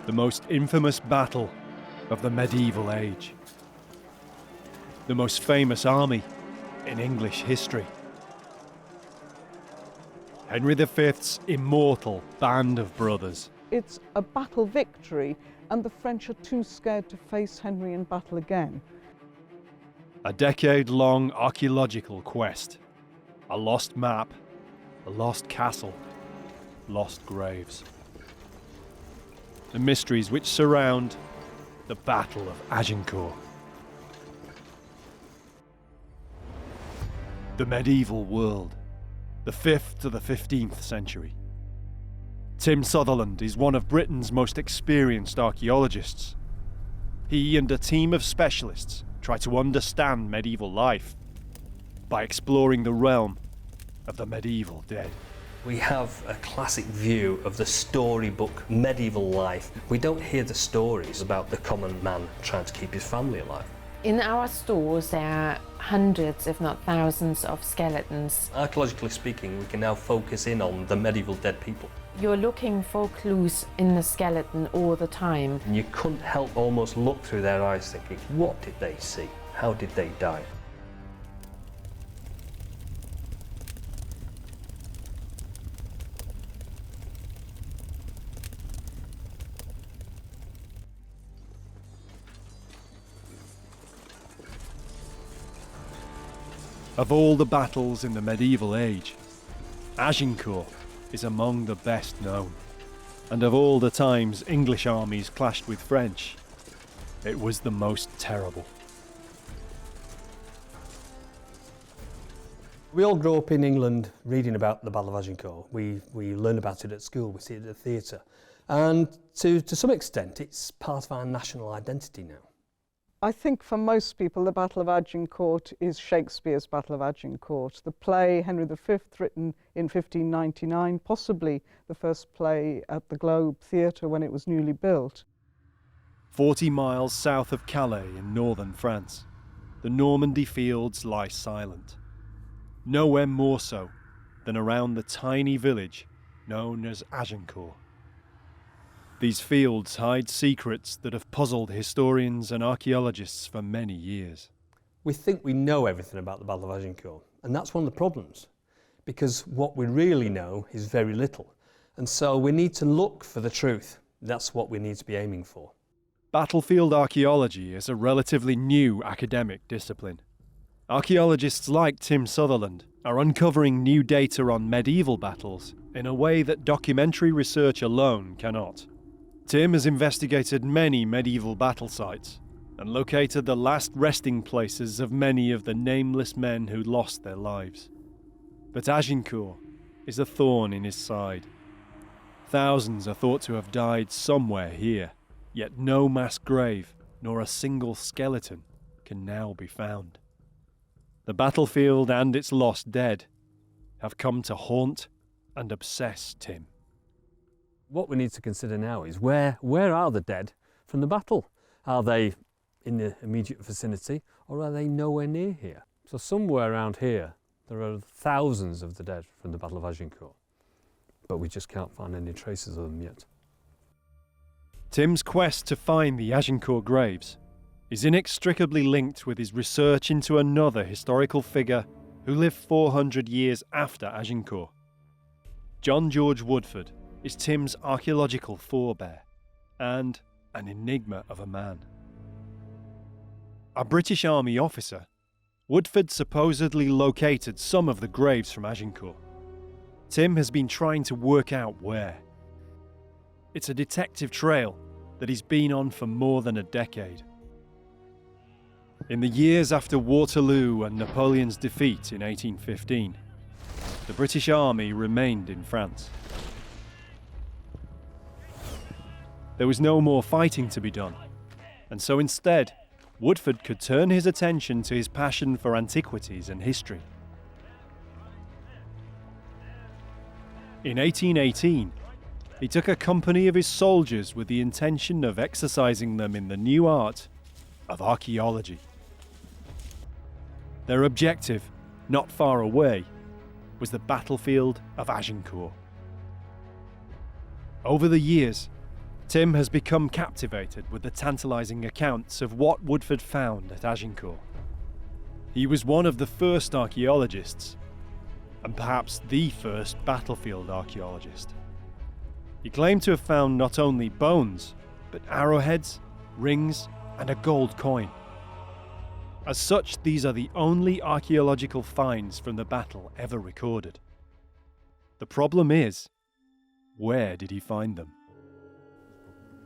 the most infamous battle of the medieval age. The most famous army in English history. Henry V's Immortal band of brothers. It's a battle victory, and the French are too scared to face Henry in battle again. A decade-long archaeological quest. A lost map, a lost castle, lost graves. The mysteries which surround the Battle of Agincourt. The medieval world, the 5th to the 15th century. Tim Sutherland is one of Britain's most experienced archaeologists. He and a team of specialists try to understand medieval life by exploring the realm of the medieval dead. We have a classic view of the storybook medieval life. We don't hear the stories about the common man trying to keep his family alive. In our stores there are hundreds, if not thousands, of skeletons. Archaeologically speaking, we can now focus in on the medieval dead people. You're looking for clues in the skeleton all the time. And you couldn't help almost look through their eyes thinking, what did they see? How did they die? Of all the battles in the medieval age, Agincourt is among the best known. And of all the times English armies clashed with French, it was the most terrible. We all grow up in England reading about the Battle of Agincourt. We learn about it at school, we see it at the theatre. And to some extent, it's part of our national identity now. I think for most people the Battle of Agincourt is Shakespeare's Battle of Agincourt. The play Henry V, written in 1599, possibly the first play at the Globe Theatre when it was newly built. 40 miles south of Calais in northern France, the Normandy fields lie silent. Nowhere more so than around the tiny village known as Agincourt. These fields hide secrets that have puzzled historians and archaeologists for many years. We think we know everything about the Battle of Agincourt, and that's one of the problems, because what we really know is very little. And so we need to look for the truth. That's what we need to be aiming for. Battlefield archaeology is a relatively new academic discipline. Archaeologists like Tim Sutherland are uncovering new data on medieval battles in a way that documentary research alone cannot. Tim has investigated many medieval battle sites and located the last resting places of many of the nameless men who lost their lives. But Agincourt is a thorn in his side. Thousands are thought to have died somewhere here, yet no mass grave nor a single skeleton can now be found. The battlefield and its lost dead have come to haunt and obsess Tim. What we need to consider now is where are the dead from the battle? Are they in the immediate vicinity, or are they nowhere near here? So somewhere around here there are thousands of the dead from the Battle of Agincourt, but we just can't find any traces of them yet. Tim's quest to find the Agincourt graves is inextricably linked with his research into another historical figure who lived 400 years after Agincourt. John George Woodford is Tim's archaeological forebear and an enigma of a man. A British Army officer, Woodford supposedly located some of the graves from Agincourt. Tim has been trying to work out where. It's a detective trail that he's been on for more than a decade. In the years after Waterloo and Napoleon's defeat in 1815, the British Army remained in France. There was no more fighting to be done, and so instead, Woodford could turn his attention to his passion for antiquities and history. In 1818, he took a company of his soldiers with the intention of exercising them in the new art of archaeology. Their objective, not far away, was the battlefield of Agincourt. Over the years, Tim has become captivated with the tantalising accounts of what Woodford found at Agincourt. He was one of the first archaeologists, and perhaps the first battlefield archaeologist. He claimed to have found not only bones, but arrowheads, rings, and a gold coin. As such, these are the only archaeological finds from the battle ever recorded. The problem is, where did he find them?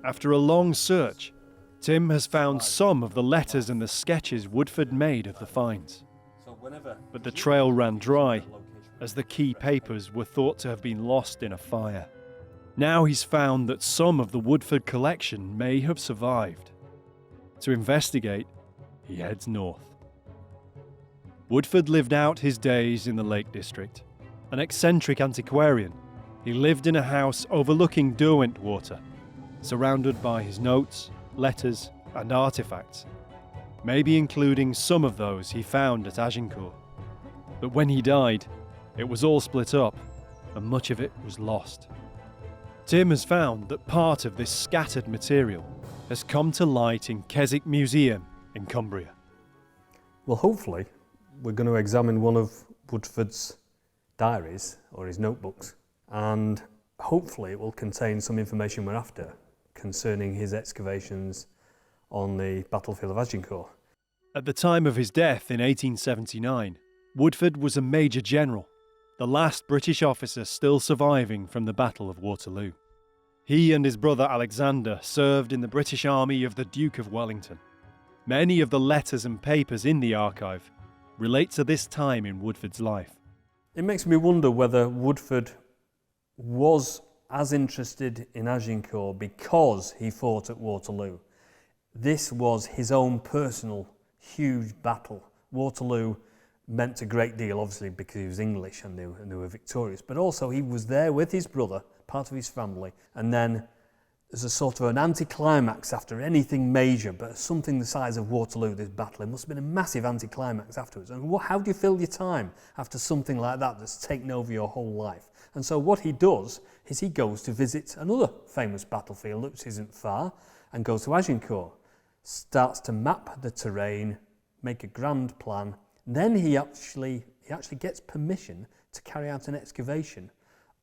After a long search, Tim has found some of the letters and the sketches Woodford made of the finds. But the trail ran dry, as the key papers were thought to have been lost in a fire. Now he's found that some of the Woodford collection may have survived. To investigate, he heads north. Woodford lived out his days in the Lake District. An eccentric antiquarian, he lived in a house overlooking Derwentwater, surrounded by his notes, letters, and artifacts, maybe including some of those he found at Agincourt. But when he died, it was all split up, and much of it was lost. Tim has found that part of this scattered material has come to light in Keswick Museum in Cumbria. Well, hopefully, we're going to examine one of Woodford's diaries, or his notebooks, and hopefully it will contain some information we're after concerning his excavations on the battlefield of Agincourt. At the time of his death in 1879, Woodford was a Major General, the last British officer still surviving from the Battle of Waterloo. He and his brother Alexander served in the British Army of the Duke of Wellington. Many of the letters and papers in the archive relate to this time in Woodford's life. It makes me wonder whether Woodford was as interested in Agincourt because he fought at Waterloo. This was his own personal huge battle. Waterloo meant a great deal, obviously, because he was English and they were victorious, but also he was there with his brother, part of his family, and then there's a sort of an anticlimax after anything major, but something the size of Waterloo, this battle, it must have been a massive anticlimax afterwards. And how do you fill your time after something like that that's taken over your whole life? And so what he does is he goes to visit another famous battlefield, which isn't far, and goes to Agincourt, starts to map the terrain, make a grand plan. Then he actually gets permission to carry out an excavation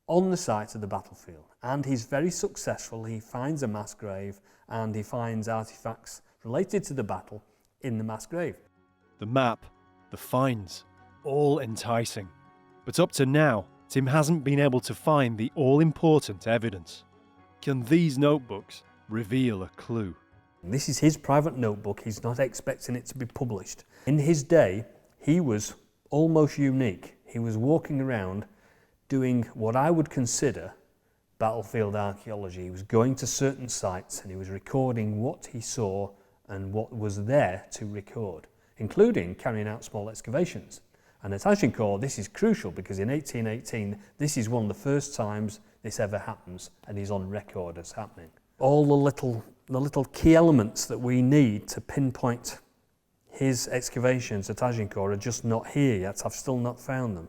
on the site of the battlefield, and he's very successful. He finds a mass grave and he finds artifacts related to the battle in the mass grave. The map, the finds, all enticing. But up to now, Tim hasn't been able to find the all-important evidence. Can these notebooks reveal a clue? This is his private notebook. He's not expecting it to be published. In his day, he was almost unique. He was walking around doing what I would consider battlefield archaeology. He was going to certain sites and he was recording what he saw and what was there to record, including carrying out small excavations. And at Agincourt, this is crucial because in 1818, this is one of the first times this ever happens, and he's on record as happening. All the little key elements that we need to pinpoint his excavations at Agincourt are just not here yet. I've still not found them.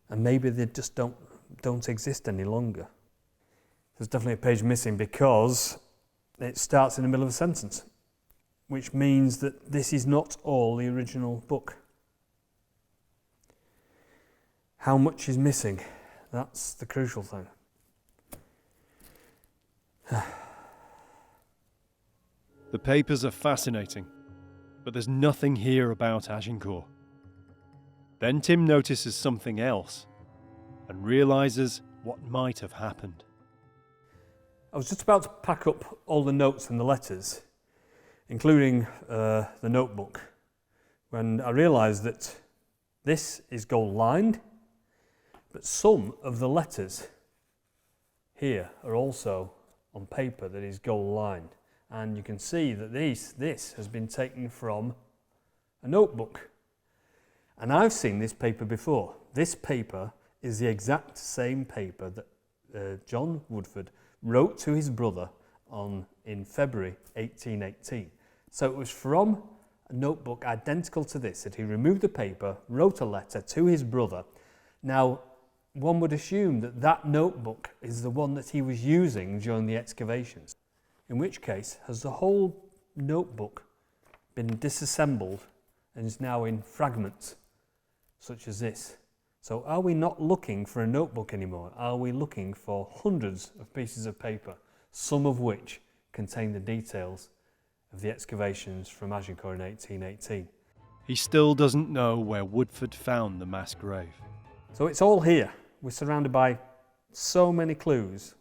And maybe they just don't exist any longer. There's definitely a page missing because it starts in the middle of a sentence, which means that this is not all the original book. How much is missing? That's the crucial thing. The papers are fascinating, but there's nothing here about Agincourt. Then Tim notices something else and realises what might have happened. I was just about to pack up all the notes and the letters, including the notebook, when I realised that this is gold lined, but some of the letters here are also on paper that is gold lined. And you can see that this has been taken from a notebook. And I've seen this paper before. This paper is the exact same paper that John Woodford wrote to his brother in February 1818. So it was from a notebook identical to this that he removed the paper, wrote a letter to his brother. Now, one would assume that that notebook is the one that he was using during the excavations. In which case, has the whole notebook been disassembled and is now in fragments, such as this? So are we not looking for a notebook anymore? Are we looking for hundreds of pieces of paper, some of which contain the details of the excavations from Agincourt in 1818? He still doesn't know where Woodford found the mass grave. So it's all here. We're surrounded by so many clues,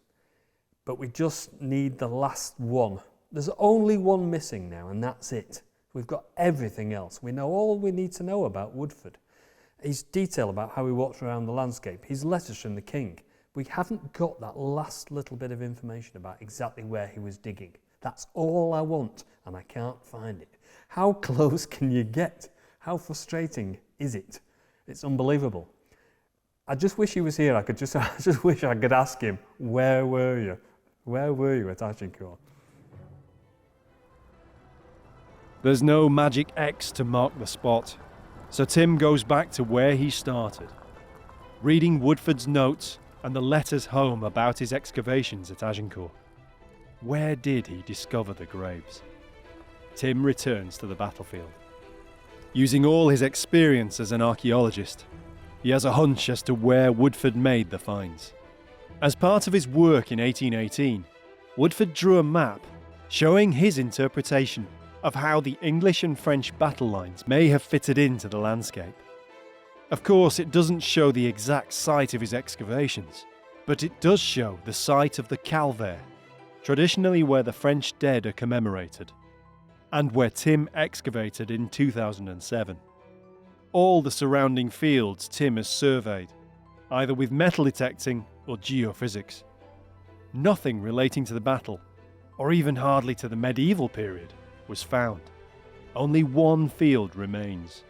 but we just need the last one. There's only one missing now, and that's it. We've got everything else. We know all we need to know about Woodford. His detail about how he walked around the landscape, his letters from the king. We haven't got that last little bit of information about exactly where he was digging. That's all I want, and I can't find it. How close can you get? How frustrating is it? It's unbelievable. I just wish he was here. I just wish I could ask him, where were you? Where were you at Agincourt? There's no magic X to mark the spot, so Tim goes back to where he started, reading Woodford's notes and the letters home about his excavations at Agincourt. Where did he discover the graves? Tim returns to the battlefield. Using all his experience as an archaeologist, he has a hunch as to where Woodford made the finds. As part of his work in 1818, Woodford drew a map showing his interpretation of how the English and French battle lines may have fitted into the landscape. Of course, it doesn't show the exact site of his excavations, but it does show the site of the calvaire, traditionally where the French dead are commemorated, and where Tim excavated in 2007. All the surrounding fields Tim has surveyed, either with metal detecting or geophysics. Nothing relating to the battle, or even hardly to the medieval period, was found. Only one field remains.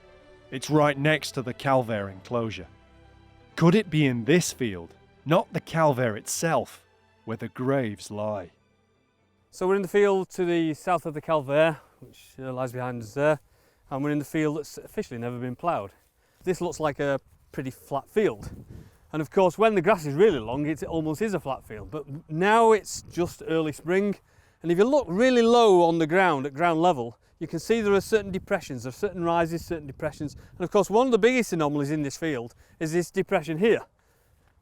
It's right next to the calvaire enclosure. Could it be in this field, not the calvaire itself, where the graves lie? So we're in the field to the south of the calvaire, which lies behind us there, and we're in the field that's officially never been ploughed. This looks like a pretty flat field, and of course when the grass is really long it almost is a flat field, but now it's just early spring, and if you look really low on the ground at ground level, you can see there are certain depressions, there are certain rises, certain depressions, and of course one of the biggest anomalies in this field is this depression here,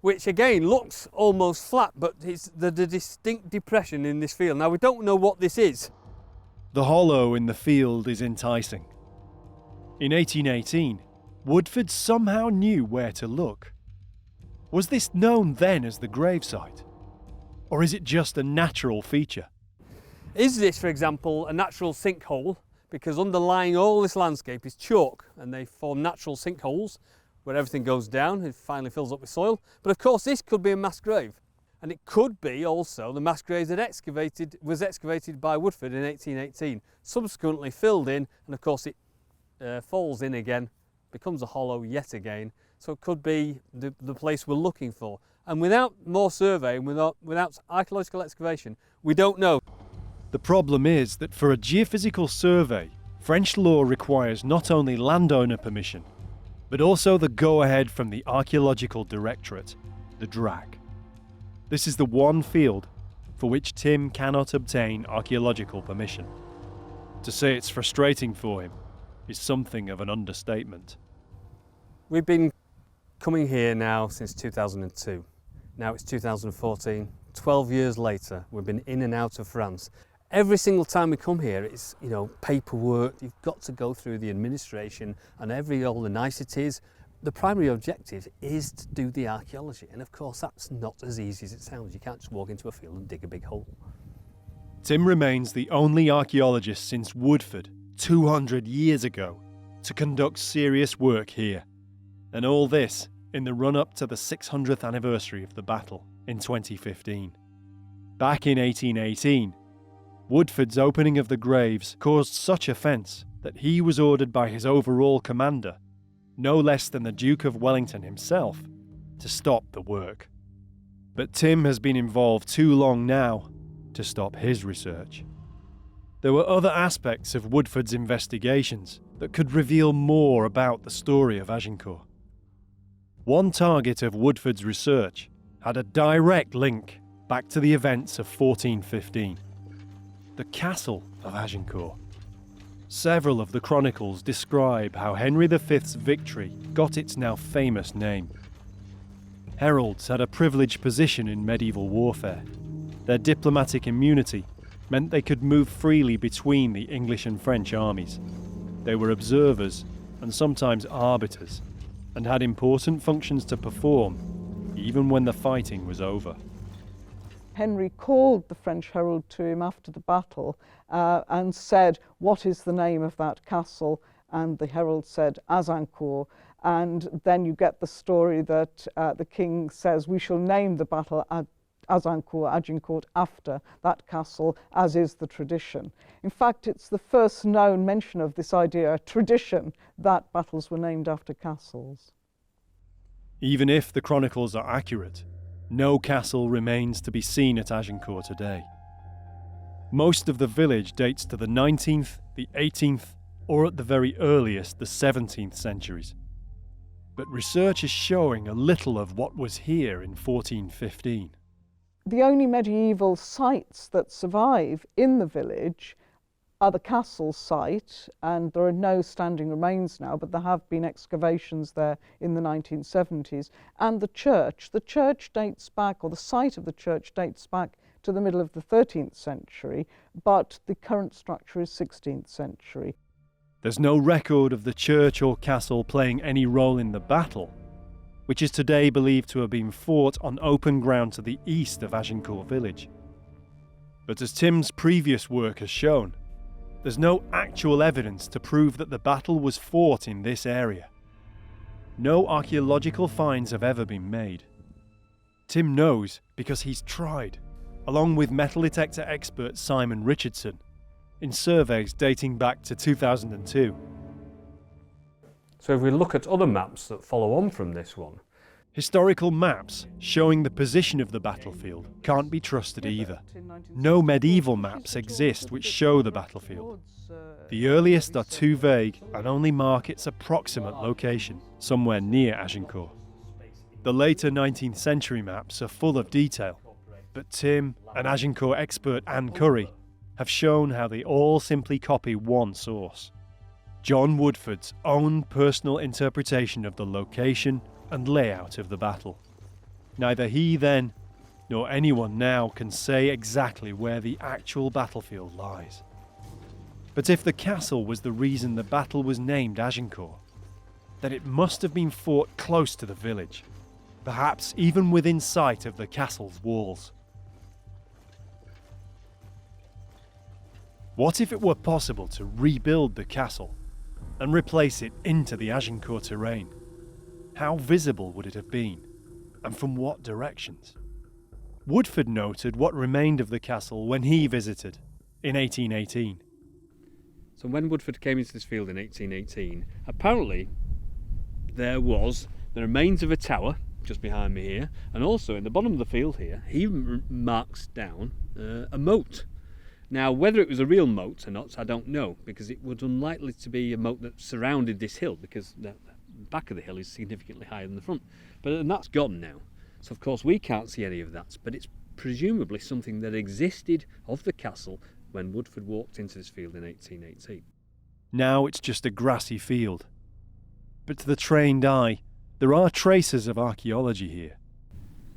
which again looks almost flat, but it's the distinct depression in this field. Now we don't know what this is. The hollow in the field is enticing. In 1818, Woodford somehow knew where to look. Was this known then as the gravesite? Or is it just a natural feature? Is this, for example, a natural sinkhole? Because underlying all this landscape is chalk, and they form natural sinkholes where everything goes down, it finally fills up with soil. But of course this could be a mass grave. And it could be also the mass grave that was excavated by Woodford in 1818, subsequently filled in, and of course it falls in again, becomes a hollow yet again. So it could be the place we're looking for. And without more survey, without archaeological excavation, we don't know. The problem is that for a geophysical survey, French law requires not only landowner permission, but also the go-ahead from the Archaeological Directorate, the DRAC. This is the one field for which Tim cannot obtain archaeological permission. To say it's frustrating for him is something of an understatement. We've been coming here now since 2002. Now it's 2014, 12 years later, we've been in and out of France. Every single time we come here, it's, paperwork, you've got to go through the administration and all the niceties. The primary objective is to do the archaeology, and of course that's not as easy as it sounds. You can't just walk into a field and dig a big hole. Tim remains the only archaeologist since Woodford, 200 years ago, to conduct serious work here. And all this in the run-up to the 600th anniversary of the battle in 2015. Back in 1818, Woodford's opening of the graves caused such offence that he was ordered by his overall commander, no less than the Duke of Wellington himself, to stop the work. But Tim has been involved too long now to stop his research. There were other aspects of Woodford's investigations that could reveal more about the story of Agincourt. One target of Woodford's research had a direct link back to the events of 1415, the castle of Agincourt. Several of the chronicles describe how Henry V's victory got its now famous name. Heralds had a privileged position in medieval warfare. Their diplomatic immunity meant they could move freely between the English and French armies. They were observers and sometimes arbiters, and had important functions to perform, even when the fighting was over. Henry called the French herald to him after the battle and said, "What is the name of that castle?" And the herald said, "Agincourt." And then you get the story that the king says, "We shall name the battle Agincourt after that castle, as is the tradition." In fact, it's the first known mention of this idea, a tradition, that battles were named after castles. Even if the chronicles are accurate, no castle remains to be seen at Agincourt today. Most of the village dates to the 19th, the 18th, or at the very earliest, the 17th centuries. But research is showing a little of what was here in 1415. The only medieval sites that survive in the village are the castle site, and there are no standing remains now, but there have been excavations there in the 1970s, and the church. The church dates back, or the site of the church dates back to the middle of the 13th century, but the current structure is 16th century. There's no record of the church or castle playing any role in the battle, which is today believed to have been fought on open ground to the east of Agincourt village. But as Tim's previous work has shown, there's no actual evidence to prove that the battle was fought in this area. No archaeological finds have ever been made. Tim knows because he's tried, along with metal detector expert Simon Richardson, in surveys dating back to 2002. So if we look at other maps that follow on from this one, historical maps showing the position of the battlefield can't be trusted either. No medieval maps exist which show the battlefield. The earliest are too vague and only mark its approximate location, somewhere near Agincourt. The later 19th century maps are full of detail, but Tim and Agincourt expert Anne Curry have shown how they all simply copy one source: John Woodford's own personal interpretation of the location and layout of the battle. Neither he then, nor anyone now, can say exactly where the actual battlefield lies. But if the castle was the reason the battle was named Agincourt, then it must have been fought close to the village, perhaps even within sight of the castle's walls. What if it were possible to rebuild the castle and replace it into the Agincourt terrain? How visible would it have been, and from what directions? Woodford noted what remained of the castle when he visited in 1818. so when Woodford came into this field in 1818, apparently there was the remains of a tower just behind me here, and also in the bottom of the field here, he marks down a moat. Now, whether it was a real moat or not, I don't know, because it was unlikely to be a moat that surrounded this hill, because the back of the hill is significantly higher than the front. And that's gone now. So, of course, we can't see any of that, but it's presumably something that existed of the castle when Woodford walked into this field in 1818. Now it's just a grassy field. But to the trained eye, there are traces of archaeology here.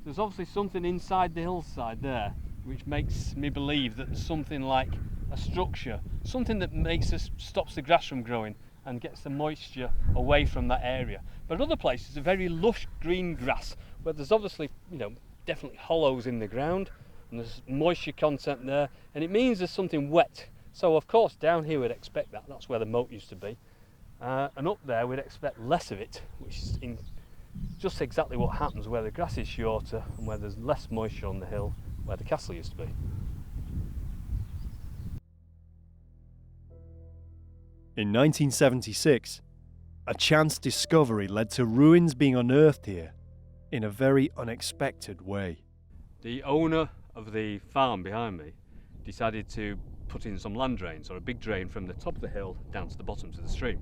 There's obviously something inside the hillside there, which makes me believe that there's something like a structure, something that stops the grass from growing and gets the moisture away from that area. But other places are very lush green grass, where there's obviously, definitely hollows in the ground, and there's moisture content there, and it means there's something wet. So of course down here we'd expect that, that's where the moat used to be. And up there we'd expect less of it, which is just exactly what happens where the grass is shorter and where there's less moisture on the hill where the castle used to be. In 1976, a chance discovery led to ruins being unearthed here in a very unexpected way. The owner of the farm behind me decided to put in some land drains, or a big drain from the top of the hill down to the bottom to the stream.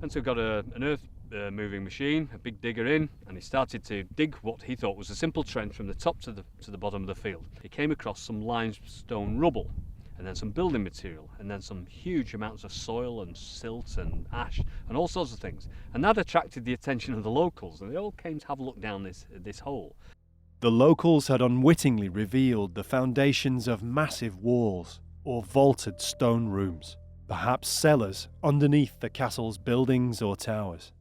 And so got an earth moving machine, a big digger in, and he started to dig what he thought was a simple trench from the top to the bottom of the field. He came across some limestone rubble, and then some building material, and then some huge amounts of soil and silt and ash and all sorts of things. And that attracted the attention of the locals, and they all came to have a look down this hole. The locals had unwittingly revealed the foundations of massive walls or vaulted stone rooms, perhaps cellars underneath the castle's buildings or towers.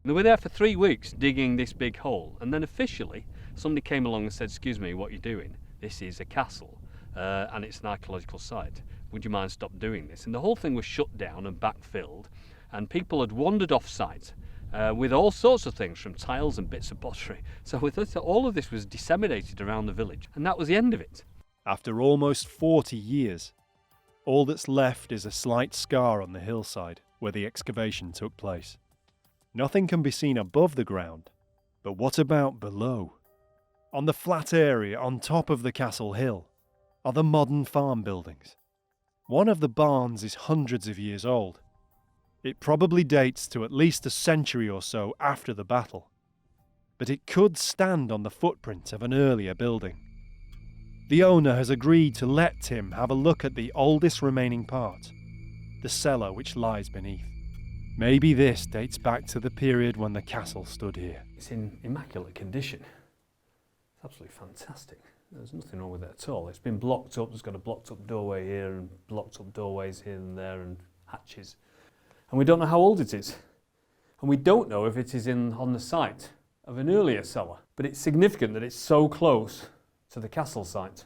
They were there for 3 weeks digging this big hole, and then officially somebody came along and said, "Excuse me, what are you doing? This is a castle. And it's an archaeological site. Would you mind stop doing this?" And the whole thing was shut down and backfilled, and people had wandered off site with all sorts of things, from tiles and bits of pottery. So with this, all of this was disseminated around the village, and that was the end of it. After almost 40 years, all that's left is a slight scar on the hillside where the excavation took place. Nothing can be seen above the ground, but what about below? On the flat area on top of the castle hill are the modern farm buildings. One of the barns is hundreds of years old. It probably dates to at least a century or so after the battle, but it could stand on the footprint of an earlier building. The owner has agreed to let Tim have a look at the oldest remaining part, the cellar which lies beneath. Maybe this dates back to the period when the castle stood here. It's in immaculate condition. It's absolutely fantastic. There's nothing wrong with it at all. It's been blocked up. There's got a blocked up doorway here and blocked up doorways here and there and hatches. And we don't know how old it is. And we don't know if it is on the site of an earlier cellar. But it's significant that it's so close to the castle site.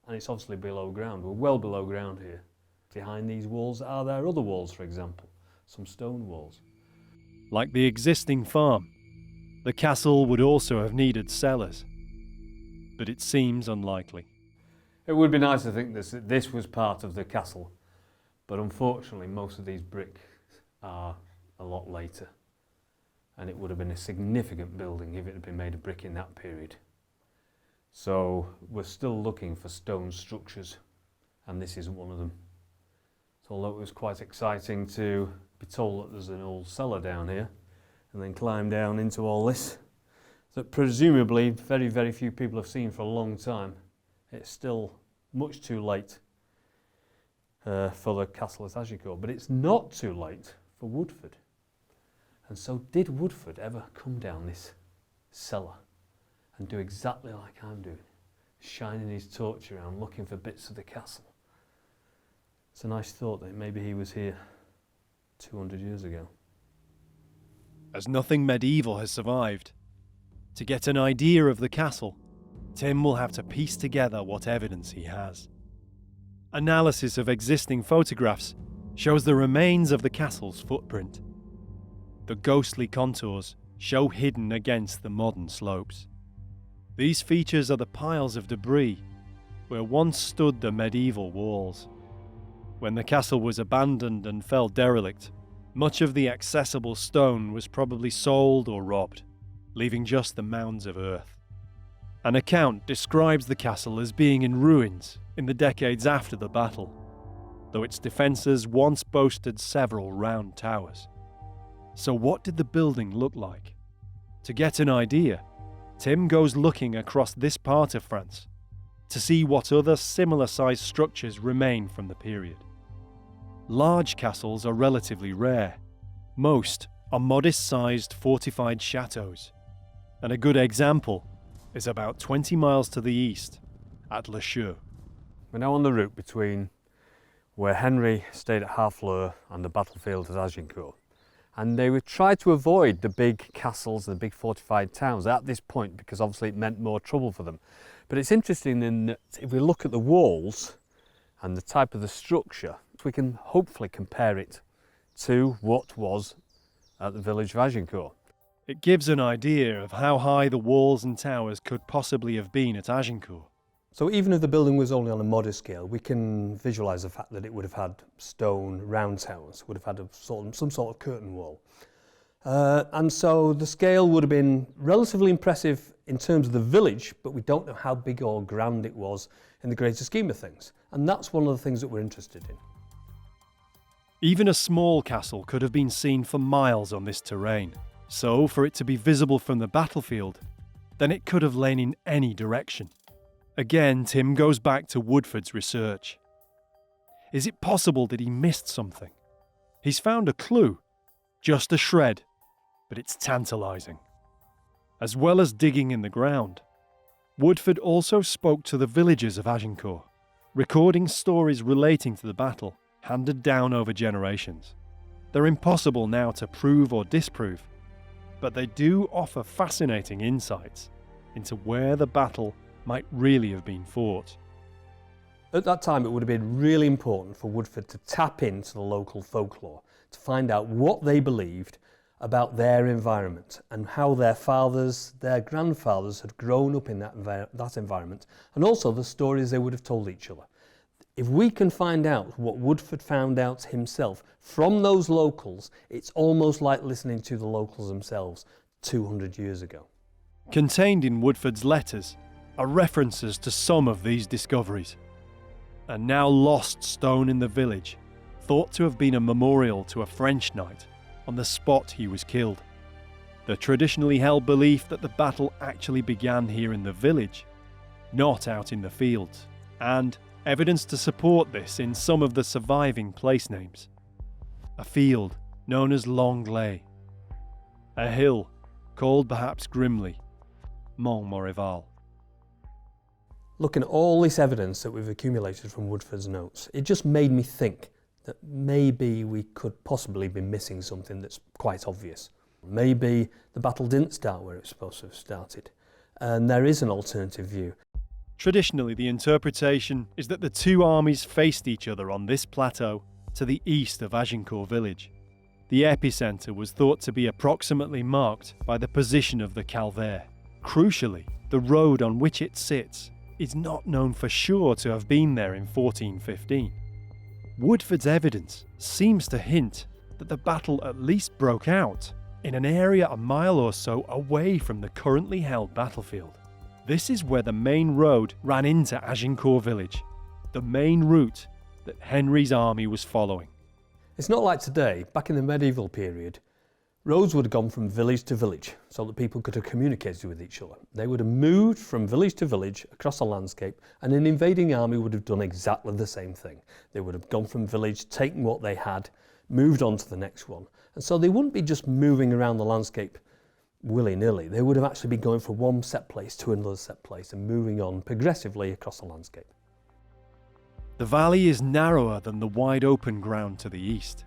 And it's obviously below ground. We're well below ground here. Behind these walls, are there other walls, for example? Some stone walls. Like the existing farm, the castle would also have needed cellars, but it seems unlikely. It would be nice to think this was part of the castle, but unfortunately most of these bricks are a lot later, and it would have been a significant building if it had been made of brick in that period. So we're still looking for stone structures, and this isn't one of them. So although it was quite exciting to be told that there's an old cellar down here, and then climb down into all this, that presumably very, very few people have seen for a long time, it's still much too late for the castle at Agincourt. But it's not too late for Woodford. And so did Woodford ever come down this cellar and do exactly like I'm doing, shining his torch around looking for bits of the castle? It's a nice thought that maybe he was here 200 years ago. As nothing medieval has survived, to get an idea of the castle, Tim will have to piece together what evidence he has. Analysis of existing photographs shows the remains of the castle's footprint. The ghostly contours show hidden against the modern slopes. These features are the piles of debris where once stood the medieval walls. When the castle was abandoned and fell derelict, much of the accessible stone was probably sold or robbed, leaving just the mounds of earth. An account describes the castle as being in ruins in the decades after the battle, though its defences once boasted several round towers. So what did the building look like? To get an idea, Tim goes looking across this part of France to see what other similar-sized structures remain from the period. Large castles are relatively rare. Most are modest-sized fortified chateaux, and a good example is about 20 miles to the east at Le Chaux. We're now on the route between where Henry stayed at Harfleur and the battlefield at Agincourt. And they would try to avoid the big castles and the big fortified towns at this point because obviously it meant more trouble for them. But it's interesting in that if we look at the walls and the type of the structure, we can hopefully compare it to what was at the village of Agincourt. It gives an idea of how high the walls and towers could possibly have been at Agincourt. So even if the building was only on a modest scale, we can visualise the fact that it would have had stone round towers, would have had some sort of curtain wall. And so the scale would have been relatively impressive in terms of the village, but we don't know how big or grand it was in the greater scheme of things. And that's one of the things that we're interested in. Even a small castle could have been seen for miles on this terrain. So, for it to be visible from the battlefield, then it could have lain in any direction. Again, Tim goes back to Woodford's research. Is it possible that he missed something? He's found a clue, just a shred, but it's tantalising. As well as digging in the ground, Woodford also spoke to the villagers of Agincourt, recording stories relating to the battle, handed down over generations. They're impossible now to prove or disprove, but they do offer fascinating insights into where the battle might really have been fought. At that time, it would have been really important for Woodford to tap into the local folklore, to find out what they believed about their environment and how their fathers, their grandfathers had grown up in that environment, and also the stories they would have told each other. If we can find out what Woodford found out himself from those locals, it's almost like listening to the locals themselves 200 years ago. Contained in Woodford's letters are references to some of these discoveries. A now lost stone in the village, thought to have been a memorial to a French knight on the spot he was killed. The traditionally held belief that the battle actually began here in the village, not out in the fields, and evidence to support this in some of the surviving place names. A field known as Longley, a hill called perhaps grimly Montmorival. Looking at all this evidence that we've accumulated from Woodford's notes, it just made me think that maybe we could possibly be missing something that's quite obvious. Maybe the battle didn't start where it's supposed to have started, and there is an alternative view. Traditionally, the interpretation is that the two armies faced each other on this plateau to the east of Agincourt village. The epicentre was thought to be approximately marked by the position of the Calvaire. Crucially, the road on which it sits is not known for sure to have been there in 1415. Woodford's evidence seems to hint that the battle at least broke out in an area a mile or so away from the currently held battlefield. This is where the main road ran into Agincourt village, the main route that Henry's army was following. It's not like today. Back in the medieval period, roads would have gone from village to village so that people could have communicated with each other. They would have moved from village to village across a landscape, and an invading army would have done exactly the same thing. They would have gone from village, taken what they had, moved on to the next one. And so they wouldn't be just moving around the landscape willy-nilly. They would have actually been going from one set place to another set place and moving on progressively across the landscape. The valley is narrower than the wide open ground to the east.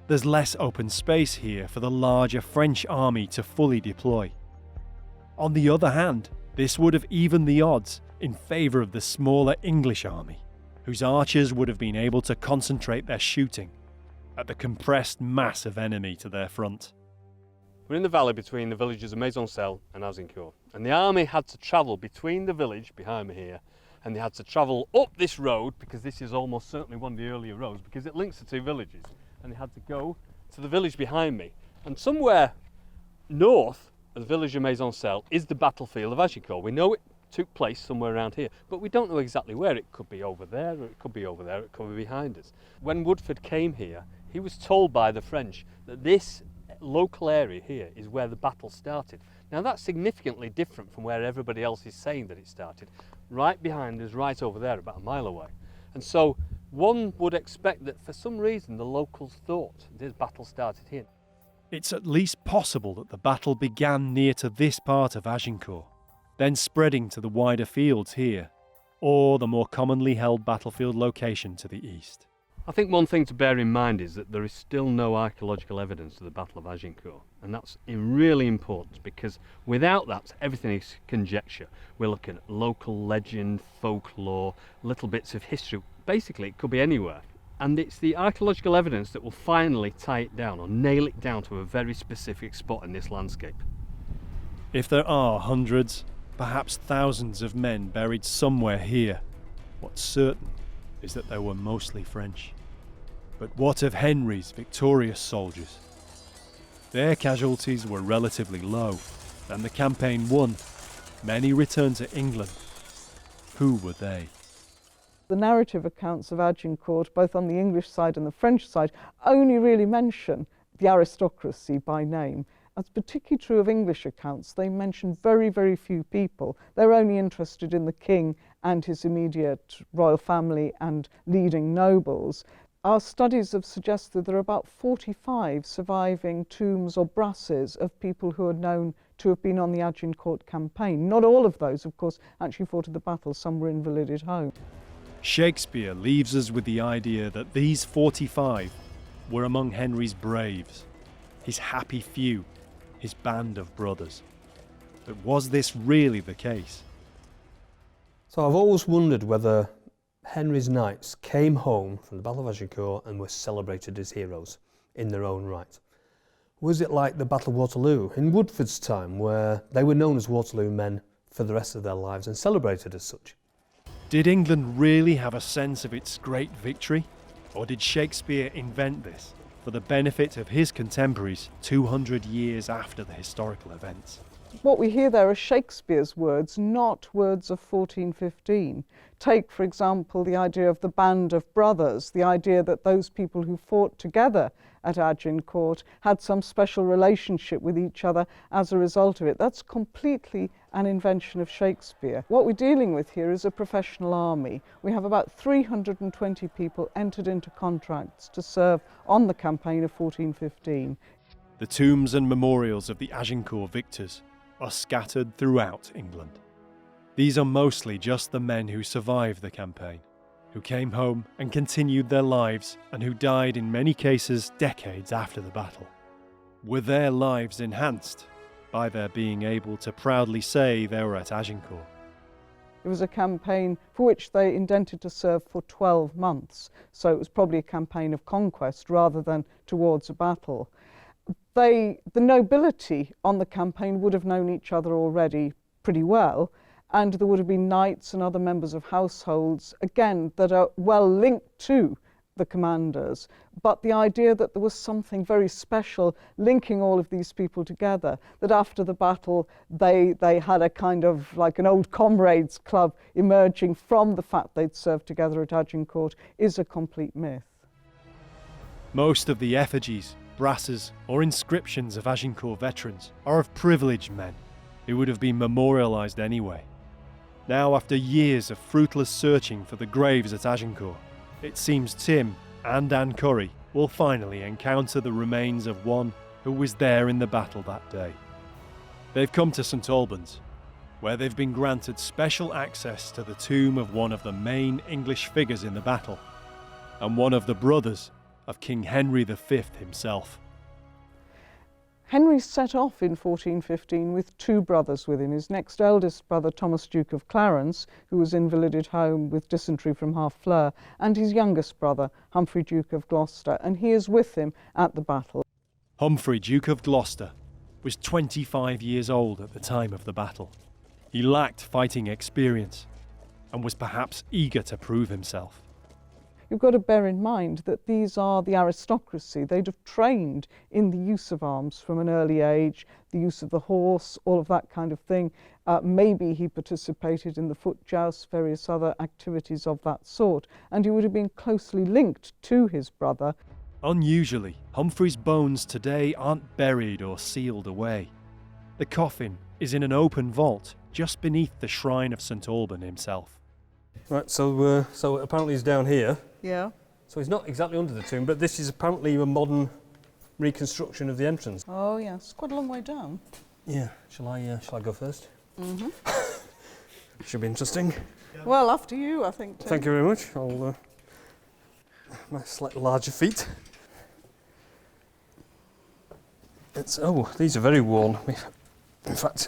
There's less open space here for the larger French army to fully deploy. On the other hand, this would have evened the odds in favour of the smaller English army, whose archers would have been able to concentrate their shooting at the compressed mass of enemy to their front. We're in the valley between the villages of Maisoncelles and Agincourt, and the army had to travel between the village behind me here, and they had to travel up this road, because this is almost certainly one of the earlier roads, because it links the two villages, and they had to go to the village behind me. And somewhere north of the village of Maisoncelles is the battlefield of Agincourt. We know it took place somewhere around here, but we don't know exactly where. It could be over there, or it could be over there, it could be behind us. When Woodford came here, he was told by the French that this local area here is where the battle started. Now that's significantly different from where everybody else is saying that it started. Right behind us, right over there, about a mile away. And so one would expect that for some reason the locals thought this battle started here. It's at least possible that the battle began near to this part of Agincourt, then spreading to the wider fields here, or the more commonly held battlefield location to the east. I think one thing to bear in mind is that there is still no archaeological evidence of the Battle of Agincourt, and that's really important, because without that everything is conjecture. We're looking at local legend, folklore, little bits of history. Basically it could be anywhere, and it's the archaeological evidence that will finally tie it down or nail it down to a very specific spot in this landscape. If there are hundreds, perhaps thousands of men buried somewhere here, what's certain is that they were mostly French. But what of Henry's victorious soldiers? Their casualties were relatively low, and the campaign won. Many returned to England. Who were they? The narrative accounts of Agincourt, both on the English side and the French side, only really mention the aristocracy by name. That's particularly true of English accounts. They mention very, very few people. They're only interested in the king and his immediate royal family and leading nobles. Our studies have suggested there are about 45 surviving tombs or brasses of people who are known to have been on the Agincourt campaign. Not all of those, of course, actually fought in the battle. Some were invalided home. Shakespeare leaves us with the idea that these 45 were among Henry's braves, his happy few, his band of brothers. But was this really the case? So I've always wondered whether Henry's knights came home from the Battle of Agincourt and were celebrated as heroes in their own right. Was it like the Battle of Waterloo in Woodford's time, where they were known as Waterloo men for the rest of their lives and celebrated as such? Did England really have a sense of its great victory? Or did Shakespeare invent this for the benefit of his contemporaries 200 years after the historical events? What we hear there are Shakespeare's words, not words of 1415. Take, for example, the idea of the band of brothers, the idea that those people who fought together at Agincourt had some special relationship with each other as a result of it. That's completely an invention of Shakespeare. What we're dealing with here is a professional army. We have about 320 people entered into contracts to serve on the campaign of 1415. The tombs and memorials of the Agincourt victors are scattered throughout England. These are mostly just the men who survived the campaign, who came home and continued their lives, and who died in many cases decades after the battle. Were their lives enhanced by their being able to proudly say they were at Agincourt? It was a campaign for which they intended to serve for 12 months, so it was probably a campaign of conquest rather than towards a battle. The nobility on the campaign would have known each other already pretty well, and there would have been knights and other members of households, again, that are well linked to the commanders. But the idea that there was something very special linking all of these people together, that after the battle they had a kind of like an old comrades club emerging from the fact they'd served together at Agincourt, is a complete myth. Most of the effigies, brasses, or inscriptions of Agincourt veterans are of privileged men who would have been memorialised anyway. Now, after years of fruitless searching for the graves at Agincourt, it seems Tim and Anne Curry will finally encounter the remains of one who was there in the battle that day. They've come to St Albans, where they've been granted special access to the tomb of one of the main English figures in the battle, and one of the brothers of King Henry V himself. Henry set off in 1415 with two brothers with him. His next eldest brother, Thomas, Duke of Clarence, who was invalided home with dysentery from Harfleur, and his youngest brother, Humphrey, Duke of Gloucester, and he is with him at the battle. Humphrey, Duke of Gloucester, was 25 years old at the time of the battle. He lacked fighting experience and was perhaps eager to prove himself. You've got to bear in mind that these are the aristocracy. They'd have trained in the use of arms from an early age, the use of the horse, all of that kind of thing. Maybe he participated in the foot joust, various other activities of that sort, and he would have been closely linked to his brother. Unusually, Humphrey's bones today aren't buried or sealed away. The coffin is in an open vault just beneath the shrine of St Alban himself. Right, so apparently he's down here. Yeah. So he's not exactly under the tomb, but this is apparently a modern reconstruction of the entrance. Oh yes, quite a long way down. Yeah. Shall I go first? Mm-hmm. Should be interesting. Well, after you, I think, Tim. Thank you very much. I'll my slightly larger feet. These are very worn. In fact,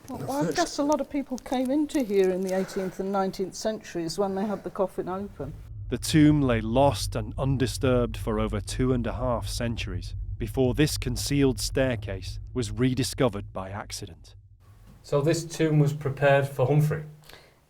Well, I guess a lot of people came into here in the 18th and 19th centuries when they had the coffin open. The tomb lay lost and undisturbed for over 2.5 centuries before this concealed staircase was rediscovered by accident. so this tomb was prepared for Humphrey.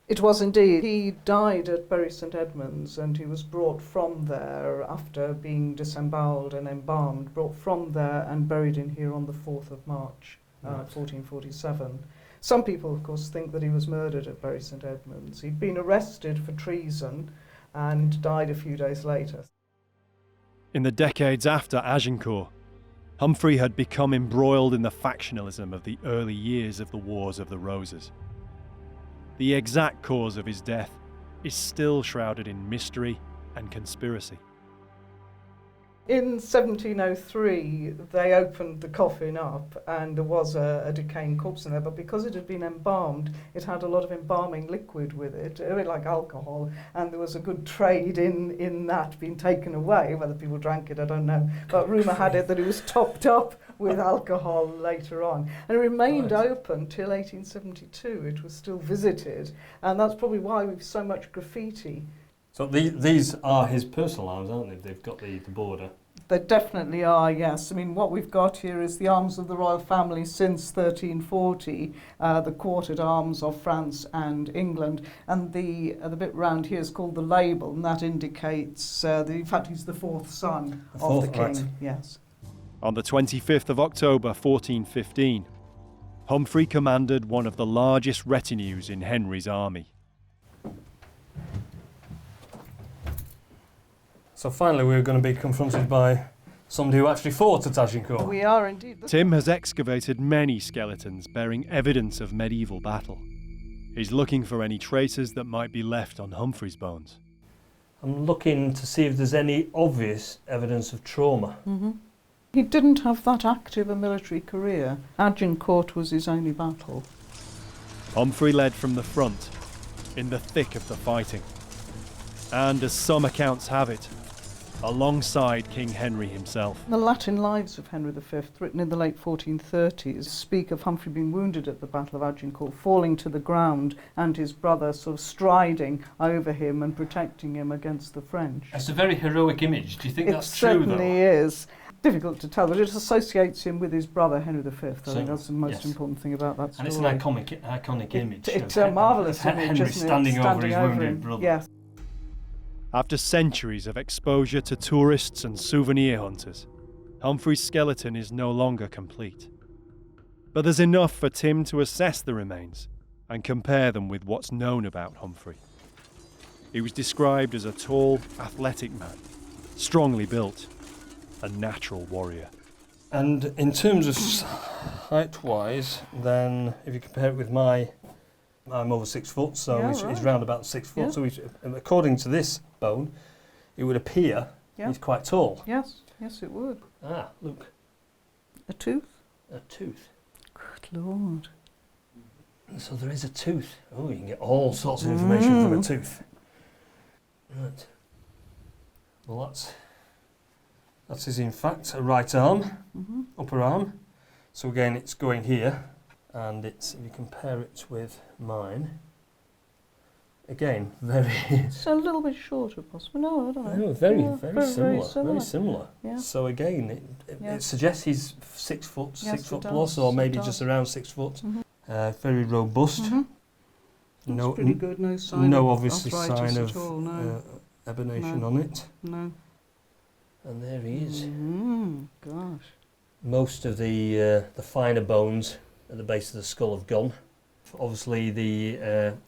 It was indeed. He died at Bury St Edmunds, and he was brought from there after being disembowelled and embalmed, brought from there and buried in here on the 4th of March, 1447. Some people, of course, think that he was murdered at Bury St Edmunds. He'd been arrested for treason and died a few days later. In the decades after Agincourt, Humphrey had become embroiled in the factionalism of the early years of the Wars of the Roses. The exact cause of his death is still shrouded in mystery and conspiracy. In 1703, they opened the coffin up and there was a decaying corpse in there, but because it had been embalmed, it had a lot of embalming liquid with it, a bit like alcohol, and there was a good trade in that being taken away. Whether people drank it, I don't know, but rumour had it that it was topped up with alcohol later on. And it remained open till 1872. It was still visited, and that's probably why we've so much graffiti. So these are his personal arms, aren't they? They've got the border. They definitely are, yes. I mean, what we've got here is the arms of the royal family since 1340, the quartered arms of France and England, and the bit round here is called the label, and that indicates, in fact, he's the fourth son of the king. Right. Yes. On the 25th of October 1415, Humphrey commanded one of the largest retinues in Henry's army. So finally we're going to be confronted by somebody who actually fought at Agincourt. We are indeed. Tim has excavated many skeletons bearing evidence of medieval battle. He's looking for any traces that might be left on Humphrey's bones. I'm looking to see if there's any obvious evidence of trauma. Mm-hmm. He didn't have that active a military career. Agincourt was his only battle. Humphrey led from the front, in the thick of the fighting. And as some accounts have it, alongside King Henry himself. The Latin Lives of Henry V, written in the late 1430s, speak of Humphrey being wounded at the Battle of Agincourt, falling to the ground, and his brother sort of striding over him and protecting him against the French. It's a very heroic image. Do you think that's It true, though? certainly is. Difficult to tell, but it associates him with his brother Henry V. I So, think that's the most yes. important thing about that story. And it's an iconic image. It's of a marvellous image, Henry isn't it? standing over his wounded him. brother. Yes. After centuries of exposure to tourists and souvenir hunters, Humphrey's skeleton is no longer complete. But there's enough for Tim to assess the remains and compare them with what's known about Humphrey. He was described as a tall, athletic man, strongly built, a natural warrior. And in terms of height-wise, then if you compare it with I'm over 6 foot, so Yeah, he's right. round about 6 foot. Yeah. So according to this bone, it would appear Yeah. he's quite tall. Yes, yes it would. Ah, look, A tooth? a tooth. Good Lord. So there is a tooth. Oh, you can get all sorts of information from a tooth. Right. Well, that's his, in fact, a right arm, upper arm. So again, it's going here, and if you compare it with mine, again, very... It's a little bit shorter, possibly. No, I don't know. Oh, very, Yeah, very similar. Very similar. Yeah. So again, it suggests he's 6 foot, Yes, 6 foot it plus, does, or it maybe does. just around 6 foot. Mhm. Very robust. Mhm. No, That's pretty good. No sign no of obvious arthritis sign at of all, no. ebonation No. on it. No. And there he is. Gosh. Most of the finer bones at the base of the skull have gone. Obviously, the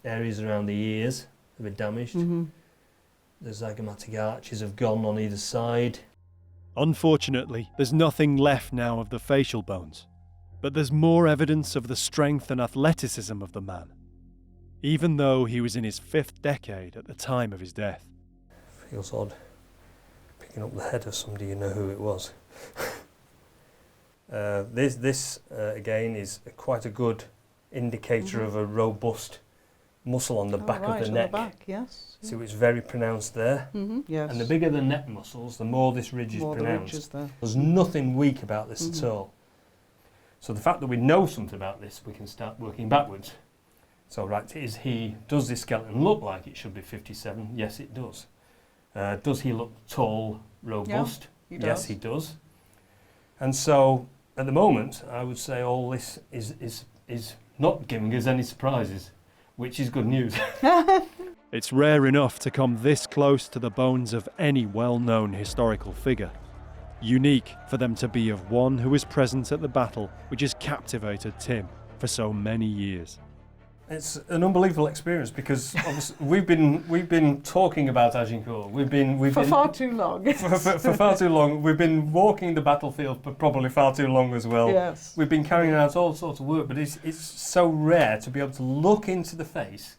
areas around the ears have been damaged. The zygomatic arches have gone on either side. Unfortunately, there's nothing left now of the facial bones, but there's more evidence of the strength and athleticism of the man, even though he was in his 5th decade at the time of his death. Feels odd picking up the head of somebody you know who it was. This again is quite a good indicator of a robust muscle on the back of the neck. On the back, yes. So it's very pronounced there. Yes. And the bigger the neck muscles, the more this ridge is more the pronounced. ridges there. There's nothing weak about this at all. So the fact that we know something about this, we can start working backwards. So right, does this skeleton look like it should be 57? Yes, it does. Does he look tall, robust? He does. Yes, he does. And so at the moment, I would say all this is not giving us any surprises, which is good news. It's rare enough to come this close to the bones of any well-known historical figure. Unique for them to be of one who was present at the battle which has captivated Tim for so many years. It's an unbelievable experience because obviously we've been talking about Agincourt. We've been far too long. for far too long. We've been walking the battlefield for probably far too long as well. Yes. We've been carrying out all sorts of work, but it's so rare to be able to look into the face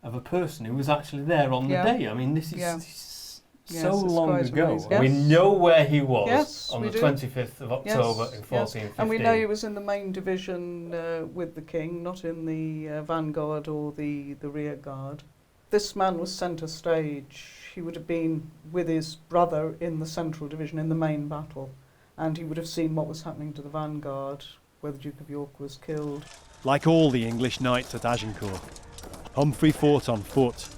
of a person who was actually there on the day. I mean, this is so long ago. Amazing. Yes. We know where he was on the do. 25th of October in 1415. And we know he was in the main division with the king, not in the vanguard or the rear guard. This man was centre stage. He would have been with his brother in the central division in the main battle, and he would have seen what was happening to the vanguard, where the Duke of York was killed. Like all the English knights at Agincourt, Humphrey fought on foot,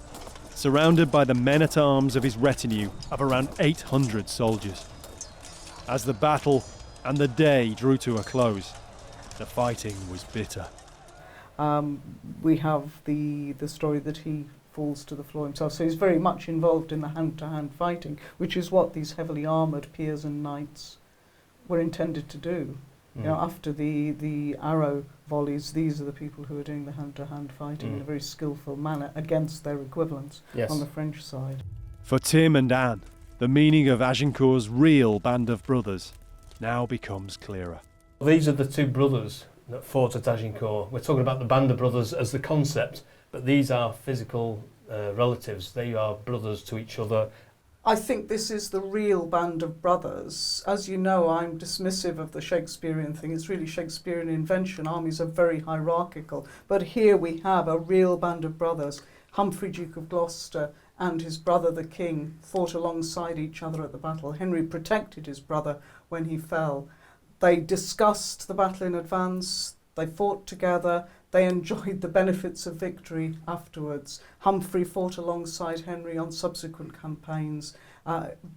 surrounded by the men-at-arms of his retinue of around 800 soldiers. As the battle and the day drew to a close, the fighting was bitter. We have the story that he falls to the floor himself, so he's very much involved in the hand-to-hand fighting, which is what these heavily armoured peers and knights were intended to do. You know, after the arrow volleys, these are the people who are doing the hand-to-hand fighting in a very skillful manner against their equivalents on the French side. For Tim and Anne, the meaning of Agincourt's real band of brothers now becomes clearer. These are the two brothers that fought at Agincourt. We're talking about the band of brothers as the concept, but these are physical relatives. They are brothers to each other. I think this is the real band of brothers. As you know, I'm dismissive of the Shakespearean thing. It's really Shakespearean invention. Armies are very hierarchical. But here we have a real band of brothers. Humphrey, Duke of Gloucester, and his brother, the king, fought alongside each other at the battle. Henry protected his brother when he fell. They discussed the battle in advance. They fought together. They enjoyed the benefits of victory afterwards. Humphrey fought alongside Henry on subsequent campaigns.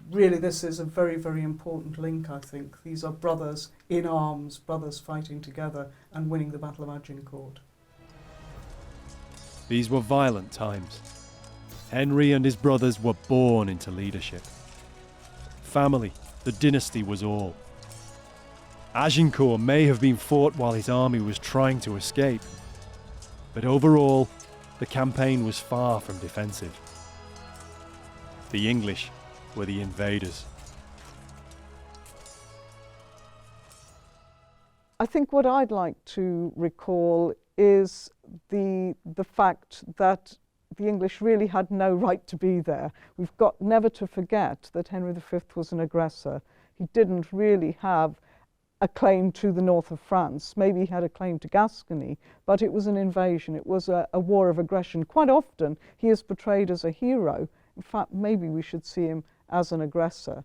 Really, this is a very, very important link, I think. These are brothers in arms, brothers fighting together and winning the Battle of Agincourt. These were violent times. Henry and his brothers were born into leadership. Family, the dynasty was all. Agincourt may have been fought while his army was trying to escape, but overall, the campaign was far from defensive. The English were the invaders. I think what I'd like to recall is the fact that the English really had no right to be there. We've got never to forget that Henry V was an aggressor. He didn't really have a claim to the north of France. Maybe he had a claim to Gascony, but it was an invasion. It was a war of aggression. Quite often, he is portrayed as a hero. In fact, maybe we should see him as an aggressor.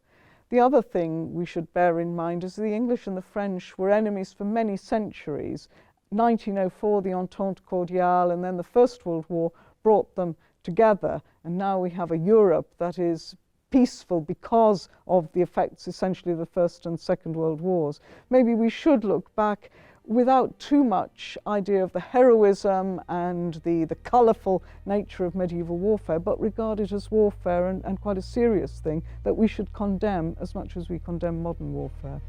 The other thing we should bear in mind is the English and the French were enemies for many centuries. 1904, the Entente Cordiale, and then the First World War brought them together. And now we have a Europe that is peaceful because of the effects essentially of the First and Second World Wars. Maybe we should look back without too much idea of the heroism and the colourful nature of medieval warfare, but regard it as warfare and quite a serious thing that we should condemn as much as we condemn modern warfare.